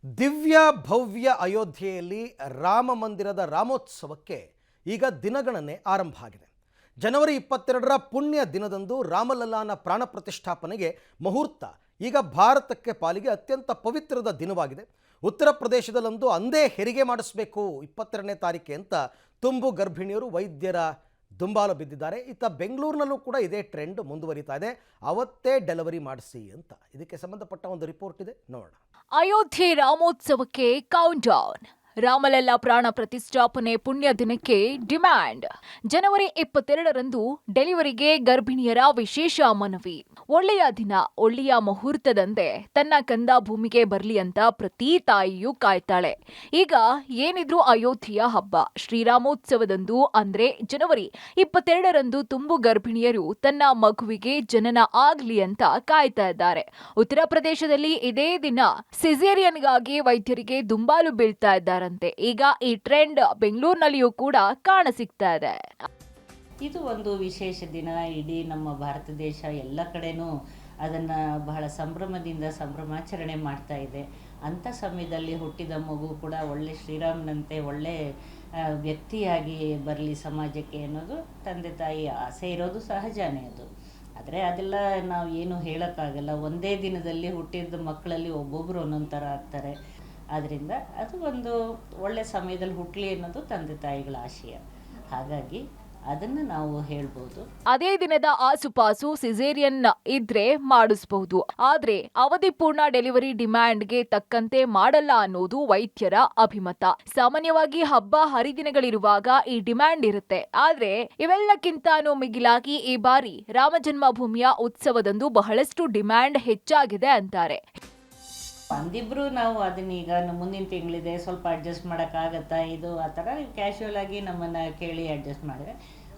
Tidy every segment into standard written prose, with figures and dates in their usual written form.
ದಿವ್ಯ ಭವ್ಯ ಅಯೋಧ್ಯೆಯಲ್ಲಿ ರಾಮ ಮಂದಿರದ ರಾಮೋತ್ಸವಕ್ಕೆ ಈಗ ದಿನಗಣನೆ ಆರಂಭ ಆಗಿದೆ. ಜನವರಿ 22ರ ಪುಣ್ಯ ದಿನದಂದು ರಾಮಲಲ್ಲಾನ ಪ್ರಾಣ ಪ್ರತಿಷ್ಠಾಪನೆಗೆ ಮುಹೂರ್ತ ಈಗ ಭಾರತಕ್ಕೆ ಪಾಲಿಗೆ ಅತ್ಯಂತ ಪವಿತ್ರದ ದಿನವಾಗಿದೆ. ಉತ್ತರ ಪ್ರದೇಶದಲ್ಲಂದು ಅಂದೇ ಹೆರಿಗೆ ಮಾಡಿಸಬೇಕು 22ನೇ ತಾರೀಕೆ ಅಂತ ತುಂಬು ಗರ್ಭಿಣಿಯರು ವೈದ್ಯರ ದುಂಬಾಲು ಬಿದ್ದಿದ್ದಾರೆ. ಇತ್ತ ಬೆಂಗಳೂರಿನಲ್ಲೂ ಕೂಡ ಇದೇ ಟ್ರೆಂಡ್ ಮುಂದುವರಿತಾ ಇದೆ. ಅವತ್ತೇ ಡೆಲಿವರಿ ಮಾಡಿಸಿ ಅಂತ. ಇದಕ್ಕೆ ಸಂಬಂಧಪಟ್ಟ ಒಂದು ರಿಪೋರ್ಟ್ ಇದೆ, ನೋಡೋಣ. ಅಯೋಧ್ಯೆ ರಾಮೋತ್ಸವಕ್ಕೆ ಕೌಂಟ್ ಡೌನ್. ರಾಮಲಲ್ಲಾ ಪ್ರಾಣ ಪ್ರತಿಷ್ಠಾಪನೆ ಪುಣ್ಯ ದಿನಕ್ಕೆ ಡಿಮ್ಯಾಂಡ್. ಜನವರಿ 22ರಂದು ಡೆಲಿವರಿಗೆ ಗರ್ಭಿಣಿಯರ ವಿಶೇಷ ಮನವಿ. ಒಳ್ಳೆಯ ದಿನ, ಒಳ್ಳೆಯ ಮುಹೂರ್ತದಂತೆ ತನ್ನ ಕಂದ ಭೂಮಿಗೆ ಬರಲಿ ಅಂತ ಪ್ರತಿ ತಾಯಿಯೂ ಕಾಯ್ತಾಳೆ. ಈಗ ಏನಿದ್ರು ಅಯೋಧ್ಯೆಯ ಹಬ್ಬ ಶ್ರೀರಾಮೋತ್ಸವದಂದು ಅಂದ್ರೆ ಜನವರಿ 22ರಂದು ತುಂಬು ಗರ್ಭಿಣಿಯರು ತನ್ನ ಮಗುವಿಗೆ ಜನನ ಆಗ್ಲಿ ಅಂತ ಕಾಯ್ತಾ ಇದ್ದಾರೆ. ಉತ್ತರ ಪ್ರದೇಶದಲ್ಲಿ ಇದೇ ದಿನ ಸಿಸೇರಿಯನ್ಗಾಗಿ ವೈದ್ಯರಿಗೆ ದುಂಬಾಲು ಬೀಳ್ತಾ ಇದ್ದಾರೆ. ಈಗ ಈ ಟ್ರೆಂಡ್ ಬೆಂಗಳೂರಿನಲ್ಲಿಯೂ ಕೂಡ ಕಾಣಸಿಗ್ತಾ ಇದೆ. ಇದು ಒಂದು ವಿಶೇಷ ದಿನ. ಇಡೀ ನಮ್ಮ ಭಾರತ ದೇಶ ಎಲ್ಲ ಕಡೆನೂ ಅದನ್ನು ಬಹಳ ಸಂಭ್ರಮಾಚರಣೆ ಮಾಡ್ತಾ ಇದೆ. ಅಂಥ ಸಮಯದಲ್ಲಿ ಹುಟ್ಟಿದ ಮಗು ಕೂಡ ಒಳ್ಳೆ ಶ್ರೀರಾಮನಂತೆ ಒಳ್ಳೆ ವ್ಯಕ್ತಿಯಾಗಿ ಬರಲಿ ಸಮಾಜಕ್ಕೆ ಅನ್ನೋದು ತಂದೆ ತಾಯಿ ಆಸೆ ಇರೋದು ಸಹಜನೇ. ಅದು ಆದರೆ ಅದೆಲ್ಲ ನಾವು ಏನು ಹೇಳೋಕ್ಕಾಗಲ್ಲ. ಒಂದೇ ದಿನದಲ್ಲಿ ಹುಟ್ಟಿದ ಮಕ್ಕಳಲ್ಲಿ ಒಬ್ಬೊಬ್ಬರು ಒಂದೊಂದು ಥರ ಆಗ್ತಾರೆ. ಆದ್ದರಿಂದ ಅದು ಒಂದು ಒಳ್ಳೆ ಸಮಯದಲ್ಲಿ ಹುಟ್ಟಲಿ ಅನ್ನೋದು ತಂದೆ ತಾಯಿಗಳ ಆಶಯ. ಹಾಗಾಗಿ ಅದನ್ನು ನಾವು ಹೇಳ್ಬೋದು. ಅದೇ ದಿನದ ಆಸುಪಾಸು ಸಿಸೇರಿಯನ್ ಇದ್ರೆ ಮಾಡಿಸಬಹುದು. ಆದ್ರೆ ಅವಧಿ ಪೂರ್ಣ ಡೆಲಿವರಿ ಡಿಮ್ಯಾಂಡ್ಗೆ ತಕ್ಕಂತೆ ಮಾಡಲ್ಲ ಅನ್ನೋದು ವೈದ್ಯರ ಅಭಿಮತ. ಸಾಮಾನ್ಯವಾಗಿ ಹಬ್ಬ ಹರಿದಿನಗಳಿರುವಾಗ ಈ ಡಿಮ್ಯಾಂಡ್ ಇರುತ್ತೆ. ಆದ್ರೆ ಇವೆಲ್ಲಕ್ಕಿಂತಾನೂ ಮಿಗಿಲಾಗಿ ಈ ಬಾರಿ ರಾಮಜನ್ಮಭೂಮಿಯ ಉತ್ಸವದಂದು ಬಹಳಷ್ಟು ಡಿಮ್ಯಾಂಡ್ ಹೆಚ್ಚಾಗಿದೆ ಅಂತಾರೆ. ಒಂದಿಬ್ರು ನಾವು ಅದನ್ನೀಗ ಮುಂದಿನ ತಿಂಗಳಿದೆ, ಸ್ವಲ್ಪ ಅಡ್ಜಸ್ಟ್ ಮಾಡೋಕ್ಕಾಗತ್ತಾ ಇದು ಆ ಥರ ಕ್ಯಾಶುವಲ್ ಆಗಿ ನಮ್ಮನ್ನು ಕೇಳಿ ಅಡ್ಜಸ್ಟ್ ಮಾಡಿದ್ರೆ,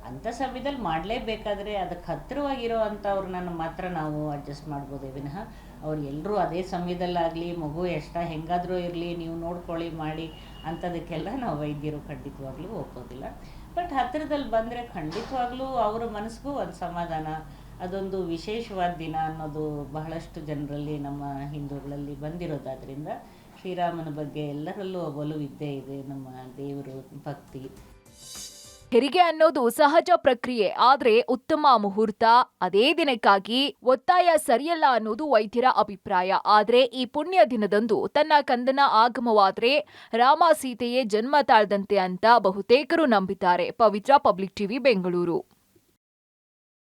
ಅಂಥ ಸಮಯದಲ್ಲಿ ಮಾಡಲೇಬೇಕಾದ್ರೆ ಅದಕ್ಕೆ ಹತ್ತಿರವಾಗಿರೋ ಅಂಥವ್ರನ್ನ ಮಾತ್ರ ನಾವು ಅಡ್ಜಸ್ಟ್ ಮಾಡ್ಬೋದೇ ವಿನಃ ಅವ್ರು ಎಲ್ಲರೂ ಅದೇ ಸಮಯದಲ್ಲಾಗಲಿ ಮಗು ಹೆಂಗಾದರೂ ಇರಲಿ ನೀವು ನೋಡ್ಕೊಳ್ಳಿ ಮಾಡಿ ಅಂಥದಕ್ಕೆಲ್ಲ ನಾವು ವೈದ್ಯರು ಖಂಡಿತವಾಗ್ಲೂ ಒಪ್ಪೋದಿಲ್ಲ. ಬಟ್ ಹತ್ತಿರದಲ್ಲಿ ಬಂದರೆ ಖಂಡಿತವಾಗ್ಲೂ ಅವರ ಮನಸ್ಸಿಗೂ ಒಂದು ಸಮಾಧಾನ. ಅದೊಂದು ವಿಶೇಷವಾದ ದಿನ ಅನ್ನೋದು ಬಹಳಷ್ಟು ಜನರಲ್ಲಿ ನಮ್ಮ ಹಿಂದೂಗಳಲ್ಲಿ ಬಂದಿರೋದಾದ್ರಿಂದ ಶ್ರೀರಾಮನ ಬಗ್ಗೆ ಎಲ್ಲರಲ್ಲೂ ಒಲವಿದ್ದೇ ಇದೆ. ನಮ್ಮ ದೇವರು ಭಕ್ತಿ. ಹೆರಿಗೆ ಅನ್ನೋದು ಸಹಜ ಪ್ರಕ್ರಿಯೆ. ಆದ್ರೆ ಉತ್ತಮ ಮುಹೂರ್ತ ಅದೇ ದಿನಕ್ಕಾಗಿ ಒತ್ತಾಯ ಸರಿಯಲ್ಲ ಅನ್ನೋದು ವೈದ್ಯರ ಅಭಿಪ್ರಾಯ. ಆದ್ರೆ ಈ ಪುಣ್ಯ ದಿನದಂದು ತನ್ನ ಕಂದನ ಆಗಮವಾದ್ರೆ ರಾಮ ಸೀತೆಯೇ ಜನ್ಮ ತಾಳ್ದಂತೆ ಅಂತ ಬಹುತೇಕರು ನಂಬಿದ್ದಾರೆ. ಪವಿತ್ರ, ಪಬ್ಲಿಕ್ ಟಿವಿ, ಬೆಂಗಳೂರು.